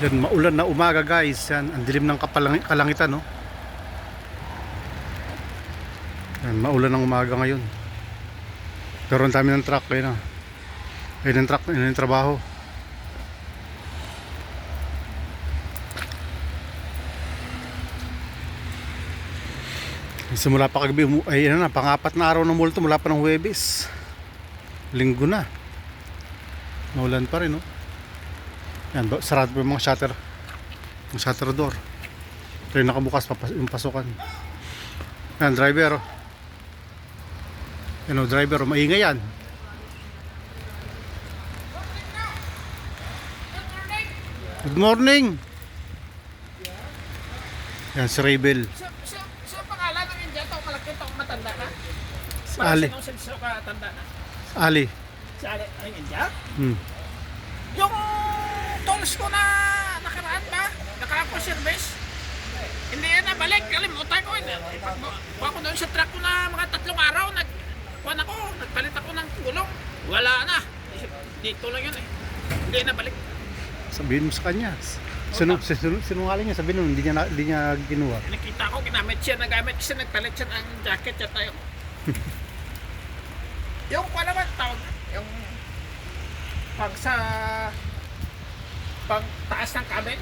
Yan, maulan na umaga guys. Yan, ang dilim ng kalangitan, no? Yan, maulan ng umaga ngayon. Pero ang dami ng truck, ayun na. Ayun ang truck, ayun ang trabaho. Simula pa kagabi, ay ano na, pang-apat na araw ng multo mula pa ng Huwebes. Linggo na. Maulan pa rin, no? Yan, sarado pa yung mga shutter. Yung shutter door. Ito yung nakabukas yung pasukan. Yan, driver. Yan o, driver. Maingay yan. Good morning. Yan, si Raybel. Sa pangalan ng India, ito malaki ito, matanda na. Si Ali. Sino ka tanda na? Ali. Si Ali, ang India? Hmm. Yung tools ko na nakaraan ba? Nakaraan ko service? Hindi yan nabalik, kalimutan ko. Kuha ko doon sa truck ko na mga 3 araw, nagpalit ako ng gulong. Wala na. Dito lang yun eh. Hindi nabalik. Sabihin mo sa kanya. Sinungaling niya, sabihin mo, hindi niya ginawa. Nakita ko, ginamit siya, nagamit kasi nagpalit siya ng jacket siya tayo. Yung kwa naman tawag, yung pag taas ng cabin,